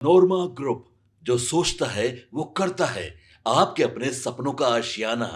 नोरमा group, जो सोचता है वो करता है। आपके अपने सपनों का आशियाना।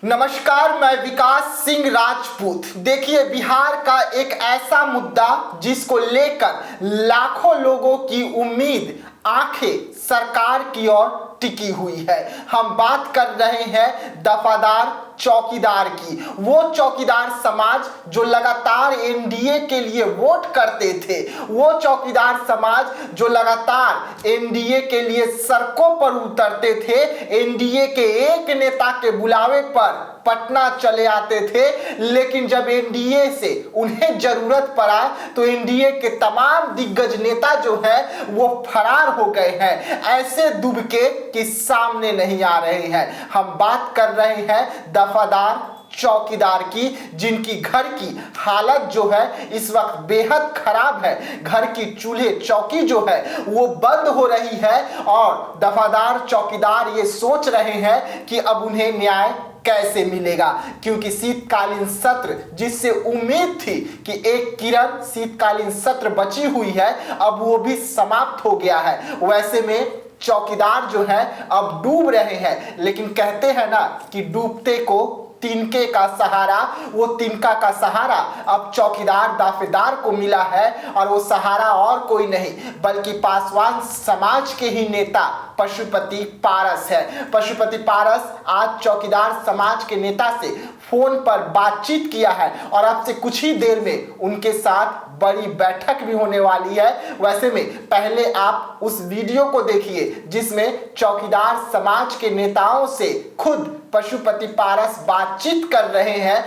नमस्कार, मैं विकास सिंह राजपूत। देखिए, बिहार का एक ऐसा मुद्दा जिसको लेकर लाखों लोगों की उम्मीद, आंखें सरकार की ओर टिकी हुई है। हम बात कर रहे हैं दफादार चौकीदार की। वो चौकीदार समाज जो लगातार एनडीए के लिए वोट करते थे, वो चौकीदार समाज जो लगातार एनडीए के लिए सड़कों पर उतरते थे, एनडीए के एक नेता के बुलावे पर पटना चले आते थे। लेकिन जब एनडीए से उन्हें जरूरत पड़ा तो एनडीए के तमाम दिग्गज नेता जो हैं वो फरार हो गए हैं, ऐसे दुबके कि सामने नहीं आ रहे हैं। हम बात कर रहे हैं दफादार चौकीदार की, जिनकी घर की हालत जो है इस वक्त बेहद खराब है। घर की चूल्हे चौकी जो है वो बंद हो रही है और दफादार चौकीदार ये सोच रहे हैं कि अब उन्हें न्याय कैसे मिलेगा, क्योंकि शीतकालीन सत्र जिससे उम्मीद थी कि एक किरण शीतकालीन सत्र बची हुई है, अब वो भी समाप्त हो गया है। वैसे में चौकीदार जो है अब डूब रहे हैं, लेकिन कहते हैं ना कि डूबते को तिनके का सहारा, वो तिनका का सहारा अब चौकीदार दाफेदार को मिला है। और वो सहारा और कोई नहीं बल्कि पासवान समाज के ही नेता पशुपति पारस है। पशुपति पारस आज चौकीदार समाज के नेता से फोन पर बातचीत किया है और अब से कुछ ही देर में उनके साथ बड़ी बैठक भी होने वाली है। वैसे में पहले आप उस वीडियो को देखिए जिसमें चौकीदार समाज के नेताओं से खुद पशुपति पारस बातचीत कर रहे हैं।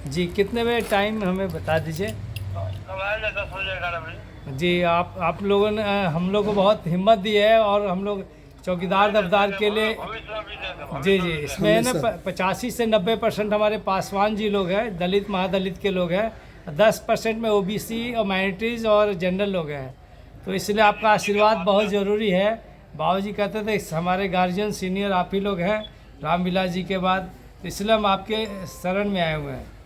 जी, कितने बजे टाइम हमें बता दीजिए। जी, आप लोगों ने हम लोग को बहुत हिम्मत दी है और हम लोग चौकीदार दफ्तार के लिए जी इसमें ना 85 से 90% हमारे पासवान जी लोग हैं, दलित महादलित के लोग हैं, 10% में ओबीसी और माइनॉरिटीज़ और जनरल लोग हैं। तो इसलिए आपका आशीर्वाद बहुत ज़रूरी है। बाबूजी कहते थे हमारे गार्जियन सीनियर आप ही लोग हैं रामविलास जी के बाद, तो इसलिए हम आपके शरण में आए हुए हैं।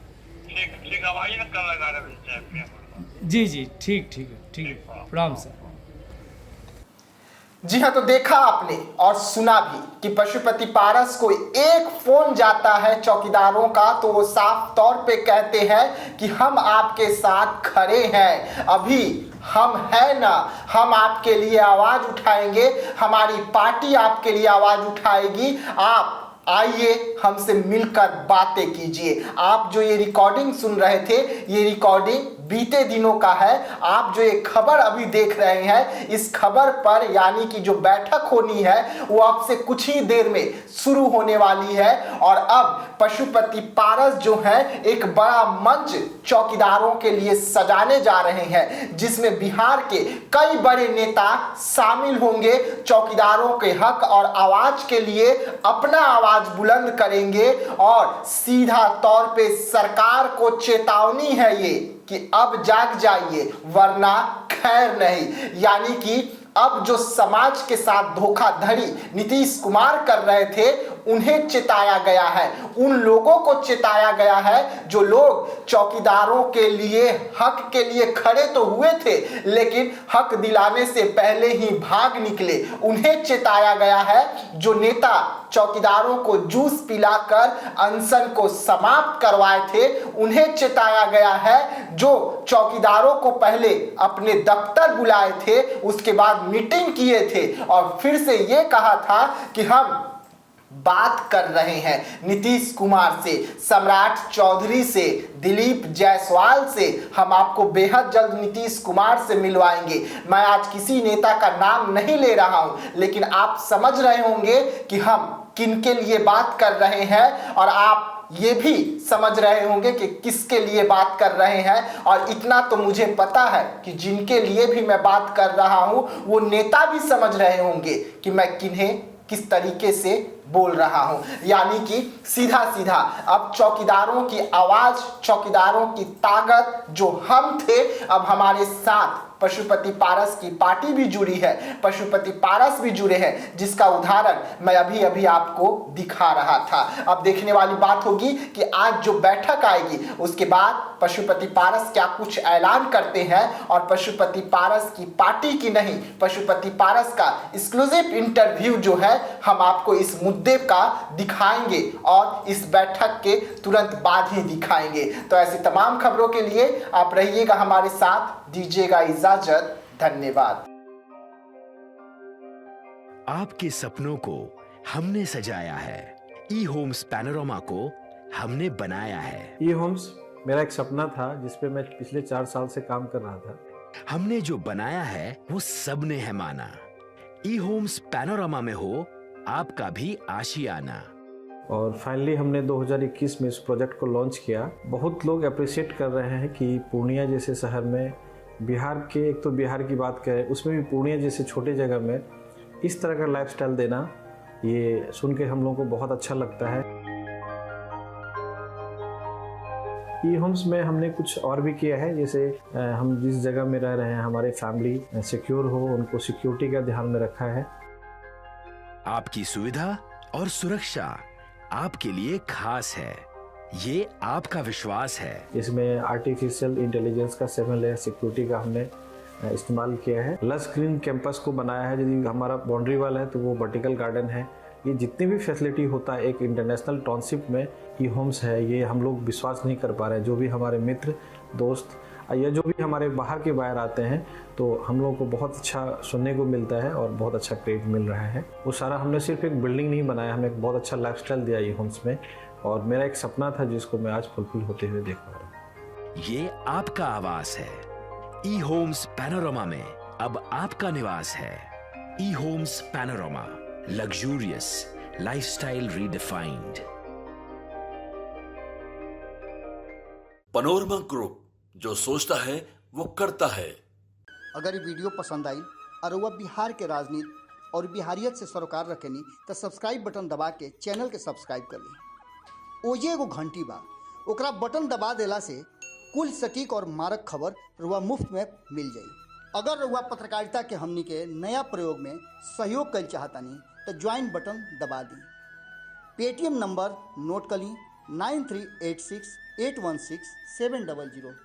जी ठीक है। प्रणाम सर। जी हाँ, तो देखा आपने और सुना भी कि पशुपति पारस को एक फोन जाता है चौकीदारों का तो वो साफ तौर पे कहते हैं कि हम आपके साथ खड़े हैं, अभी हम है ना, हम आपके लिए आवाज उठाएंगे, हमारी पार्टी आपके लिए आवाज उठाएगी, आप आइए हमसे मिलकर बातें कीजिए। आप जो ये रिकॉर्डिंग सुन रहे थे, ये रिकॉर्डिंग बीते दिनों का है। आप जो ये खबर अभी देख रहे हैं, इस खबर पर यानी कि जो बैठक होनी है वो अब से कुछ ही देर में शुरू होने वाली है। और अब पशुपति पारस जो है एक बड़ा मंच चौकीदारों के लिए सजाने जा रहे हैं, जिसमें बिहार के कई बड़े नेता शामिल होंगे। चौकीदारों के हक और आवाज के लिए अपना आवाज बुलंद करेंगे और सीधा तौर पे सरकार को चेतावनी है ये कि अब जाग जाइए वरना खैर नहीं। यानी कि अब जो समाज के साथ धोखाधड़ी नीतीश कुमार कर रहे थे उन्हें चिताया गया है, उन लोगों को चिताया गया है जो लोग चौकीदारों के लिए हक के लिए खड़े तो हुए थे लेकिन हक दिलाने से पहले ही भाग निकले, उन्हें चिताया गया है। जो नेता चौकीदारों को जूस पिलाकर अनशन को समाप्त करवाए थे उन्हें चिताया गया है। जो चौकीदारों को पहले अपने दफ्तर बुलाए थे, उसके बाद मीटिंग किए थे और फिर से ये कहा था कि हम बात कर रहे हैं नीतीश कुमार से, सम्राट चौधरी से, दिलीप जायसवाल से, हम आपको बेहद जल्द नीतीश कुमार से मिलवाएंगे। मैं आज किसी नेता का नाम नहीं ले रहा हूं, लेकिन आप समझ रहे होंगे कि हम किनके लिए बात कर रहे हैं और आप ये भी समझ रहे होंगे कि किसके लिए बात कर रहे हैं। और इतना तो मुझे पता है कि जिनके लिए भी मैं बात कर रहा हूं वो नेता भी समझ रहे होंगे कि मैं किन्हें किस तरीके से बोल रहा हूं। यानी कि सीधा सीधा अब चौकीदारों की आवाज, चौकीदारों की ताकत जो हम थे अब हमारे साथ पशुपति पारस की पार्टी भी जुड़ी है, पशुपति पारस भी जुड़े हैं, जिसका उदाहरण मैं अभी अभी आपको दिखा रहा था। अब देखने वाली बात होगी कि आज जो बैठक आएगी उसके बाद पशुपति पारस क्या कुछ ऐलान करते हैं, और पशुपति पारस की पार्टी की नहीं, पशुपति पारस का एक्सक्लूसिव इंटरव्यू जो है हम आपको इस मुद्दे का दिखाएंगे और इस बैठक के तुरंत बाद ही दिखाएंगे। तो ऐसी तमाम खबरों के लिए आप रहिएगा हमारे साथ, दीजिएगा इजाजत, धन्यवाद। आपके सपनों को हमने सजाया है, ई होम्स पैनोरामा को हमने बनाया है। ई होम्स मेरा एक सपना था जिस पे मैं पिछले 4 साल से काम कर रहा था। हमने जो बनाया है वो सबने है माना। ई होम्स पैनोरामा में हो आपका भी आशियाना। और फाइनली हमने 2021 में इस प्रोजेक्ट को लॉन्च किया। बहुत लोग अप्रिशिएट कर रहे हैं कि पूर्णिया जैसे शहर में, बिहार के, एक तो बिहार की बात करें उसमें भी पूर्णिया जैसे छोटे जगह में इस तरह का लाइफस्टाइल देना, ये सुन के हम लोगों को बहुत अच्छा लगता है। ई होम्स में हमने कुछ और भी किया है, जैसे हम जिस जगह में रह रहे हैं हमारे फैमिली सिक्योर हो, उनको सिक्योरिटी का ध्यान में रखा है। आपकी सुविधा और सुरक्षा आपके लिए खास है, ये आपका विश्वास है। इसमें आर्टिफिशियल इंटेलिजेंस का 7 लेयर सिक्योरिटी का हमने इस्तेमाल किया है। लस ग्रीन कैंपस को बनाया है, यदि हमारा बाउंड्री वाल है तो वो वर्टिकल गार्डन है। ये जितनी भी फैसिलिटी होता है एक इंटरनेशनल टाउनशिप में ई होम्स है, ये हम लोग विश्वास नहीं कर पा रहे हैं। जो भी हमारे मित्र दोस्त या जो भी हमारे बाहर आते हैं तो हम लोगों को बहुत अच्छा सुनने को मिलता है और बहुत अच्छा क्रेडिट मिल रहा है। वो सारा हमने सिर्फ एक बिल्डिंग नहीं बनाया, हमें एक बहुत अच्छा लाइफस्टाइल दिया ई होम्स में, और मेरा एक सपना था जिसको मैं आज फुलफिल होते हुए देख पा रहा हूँ। ये आपका आवास है। ई होम्स पैनोरामा में अब आपका निवास है। E homes Panorama, luxurious lifestyle redefined. Panorama group, जो सोचता है वो करता है। अगर ये वीडियो पसंद आई और वह बिहार के राजनीति और बिहारियत से सरोकार रखेनी तो सब्सक्राइब बटन दबा के चैनल के सब्सक्राइब कर ली। ओजे एगो घंटी बा, ओकरा बटन दबा देला से कुल सटीक और मारक खबर रुआ मुफ्त में मिल जाई। अगर रुआ पत्रकारिता के हमनी के नया प्रयोग में सहयोग कर चाहतानी तो ज्वाइन बटन दबा दी। पेटीएम नंबर नोट कर ली 9386816700।